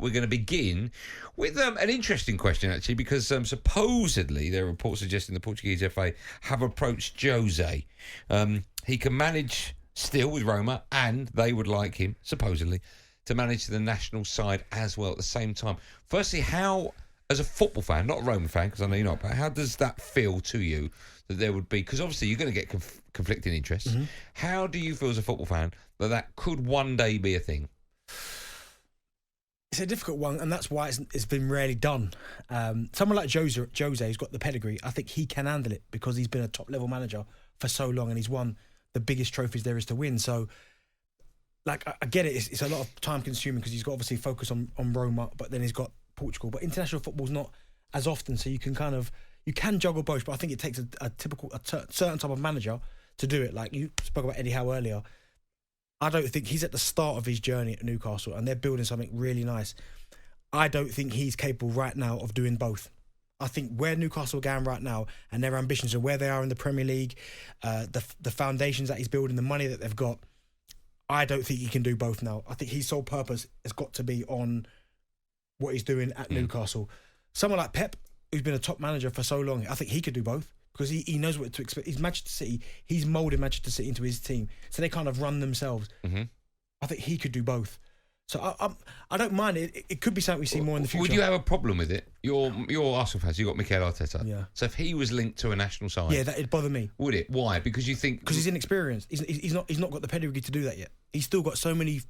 We're going to begin with an interesting question, actually, because supposedly there are reports suggesting the Portuguese FA have approached Jose. He can manage still with Roma, and they would like him, supposedly, to manage the national side as well at the same time. Firstly, how, as a football fan, not a Roma fan, because I know you're not, but how does that feel to you that there would be, because obviously you're going to get conflicting interests. Mm-hmm. How do you feel as a football fan that could one day be a thing? It's a difficult one, and that's why it's been rarely done. Someone like Jose, who's got the pedigree, I think he can handle it because he's been a top-level manager for so long and he's won the biggest trophies there is to win. So, like, I get it. It's a lot of time-consuming because he's got obviously focus on Roma, but then he's got Portugal. But international football's not as often, so you can juggle both. But I think it takes a certain type of manager to do it. Like you spoke about Eddie Howe earlier. I don't think he's at the start of his journey at Newcastle and they're building something really nice. I don't think he's capable right now of doing both. I think where Newcastle are going right now and their ambitions and where they are in the Premier League, the foundations that he's building, the money that they've got, I don't think he can do both now. I think his sole purpose has got to be on what he's doing at Newcastle. Someone like Pep, who's been a top manager for so long, I think he could do both. Because he knows what to expect. He's Manchester City. He's moulded Manchester City into his team. So they kind of run themselves. Mm-hmm. I think he could do both. So I don't mind it. It could be something we see more in the future. Would you have a problem with it? You're Arsenal fans. You've got Mikel Arteta. Yeah. So if he was linked to a national side... Yeah, that'd bother me. Would it? Why? Because you think... Because he's inexperienced. He's not got the pedigree to do that yet. He's still got so many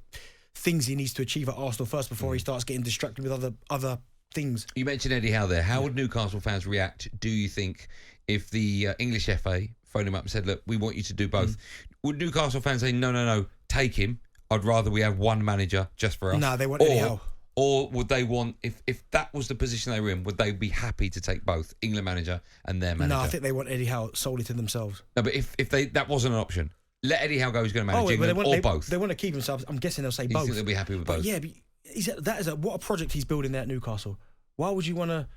things he needs to achieve at Arsenal first before he starts getting distracted with other things. You mentioned Eddie Howe there. How would Newcastle fans react, do you think, if the English FA phoned him up and said, look, we want you to do both? Would Newcastle fans say, no, take him. I'd rather we have one manager just for us. No, they want Eddie Howe. Or would they want, if that was the position they were in, would they be happy to take both England manager and their manager? No, I think they want Eddie Howe solely to themselves. No, but if that wasn't an option, let Eddie Howe go who's going to manage England, or both. They want to keep themselves. I'm guessing they'll say you both. think they'll be happy with both? Yeah, but what a project he's building there at Newcastle. Why would you want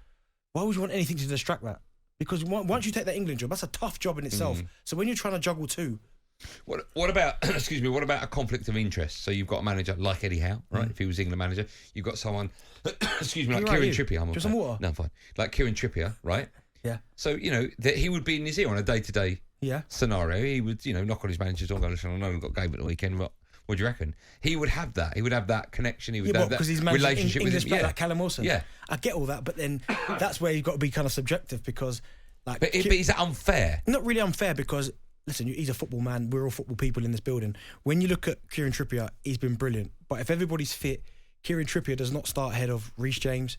anything to distract that? Because once you take that England job, that's a tough job in itself. So when you're trying to juggle two... What about, excuse me, what about a conflict of interest? So you've got a manager like Eddie Howe, right? If he was England manager. You've got someone, excuse me, like Kieran Trippier. Do you some water? No, I'm fine. Like Kieran Trippier, right? Yeah. So, that he would be in his ear on a day-to-day scenario. He would, knock on his manager's door and go, listen, I know we've got a game at the weekend, but what do you reckon? He would have that. He would have that connection. He would have that relationship with him. Yeah, like Callum Wilson. Yeah. I get all that, but then that's where you've got to be kind of subjective because... But is that unfair? Not really unfair because, listen, he's a football man. We're all football people in this building. When you look at Kieran Trippier, he's been brilliant. But if everybody's fit, Kieran Trippier does not start ahead of Reece James,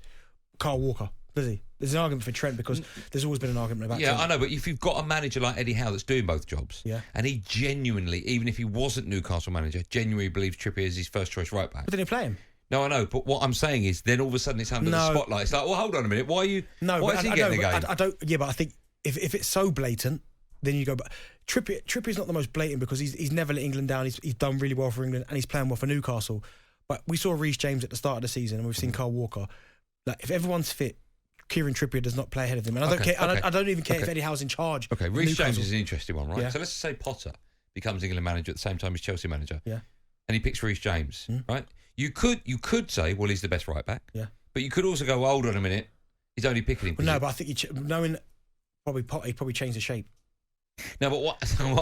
Kyle Walker, does he? There's an argument for Trent because there's always been an argument about Trent. I know, but if you've got a manager like Eddie Howe that's doing both jobs, and he genuinely, even if he wasn't Newcastle manager, genuinely believes Trippier is his first choice right back. But then he play him. No, I know, but what I'm saying is, then all of a sudden it's under the spotlight. It's like, well, hold on a minute, why are you? No, why is he getting the game? I don't. Yeah, but I think if it's so blatant, then you go. But Trippier's not the most blatant because he's never let England down. He's done really well for England and he's playing well for Newcastle. But we saw Reece James at the start of the season, and we've seen Kyle Walker. Like if everyone's fit, Kieran Trippier does not play ahead of him, and I don't care. I don't even care if Eddie Howe's in charge. Okay, Reece James is an interesting one, right? Yeah. So let's say Potter becomes England manager at the same time as Chelsea manager, and he picks Reece James, right? You could say, well, he's the best right back, but you could also go, well, hold on a minute, he's only picking him. Well, no, but I think knowing he probably changed the shape. No, but what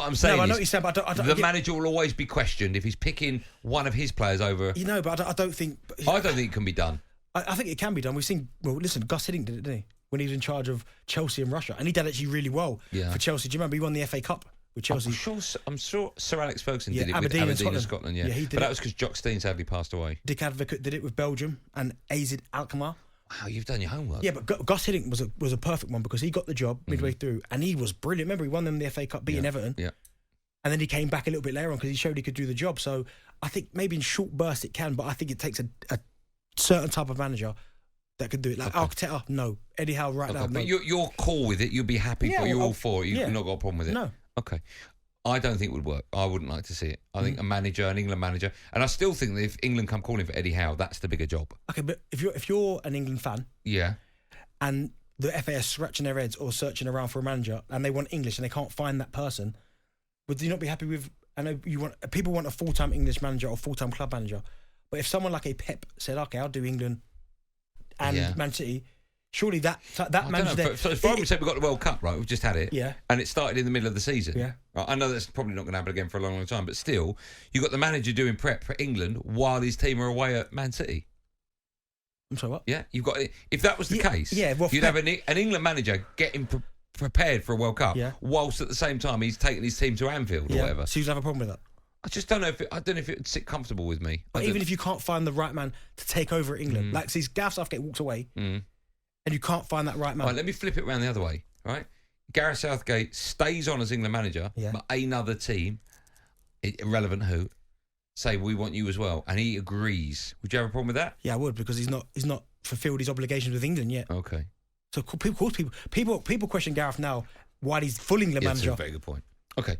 I'm saying I know what you're saying, but I don't the manager will always be questioned if he's picking one of his players over. But I don't think. I don't think it can be done. I think it can be done. We've seen. Well, listen, Gus Hiddink did it, didn't he? When he was in charge of Chelsea and Russia, and he did actually really well for Chelsea. Do you remember he won the FA Cup with Chelsea? I'm sure Sir Alex Ferguson did it Aberdeen with Aberdeen and Scotland. Yeah, he did. But that was because Jock Stein sadly passed away. Dick Advocate did it with Belgium and AZ Alkmaar. Wow, you've done your homework. Yeah, but Gus Hiddink was a perfect one because he got the job midway through and he was brilliant. Remember, he won them the FA Cup, beating Everton. Yeah. And then he came back a little bit later on because he showed he could do the job. So I think maybe in short bursts it can, but I think it takes a certain type of manager that could do it. Like Arteta, no. Eddie Howe now, no. But you're cool with it. You'll be happy for it. You're all for it. You've not got a problem with it. No. Okay. I don't think it would work. I wouldn't like to see it. I think an England manager, and I still think that if England come calling for Eddie Howe, that's the bigger job. Okay, but if you're an England fan, and the FA are scratching their heads or searching around for a manager, and they want English and they can't find that person, would you not be happy with? I know people want a full-time English manager or full-time club manager, But if someone like a Pep said, "Okay, I'll do England and Man City," surely that manager there. So as far as we said, we've got the World Cup, right? We've just had it, Yeah. and it started in the middle of the season. Yeah. Right, I know that's probably not going to happen again for a long, long time, but still, you got the manager doing prep for England while his team are away at Man City. I'm sorry, what? Yeah, you've got. If that was the case, well, you'd have an England manager getting prepared for a World Cup, whilst at the same time he's taking his team to Anfield or whatever. So you'd have a problem with that. I just don't know if I don't know if it would sit comfortable with me. But even if you can't find the right man to take over England, like see, Gareth Southgate walks away, and you can't find that right man. Right, let me flip it around the other way. Right, Gareth Southgate stays on as England manager, but another team, irrelevant who, say we want you as well, and he agrees. Would you have a problem with that? Yeah, I would, because he's not fulfilled his obligations with England yet. Okay. So people question Gareth now while he's full England manager. That's a very good point. Okay.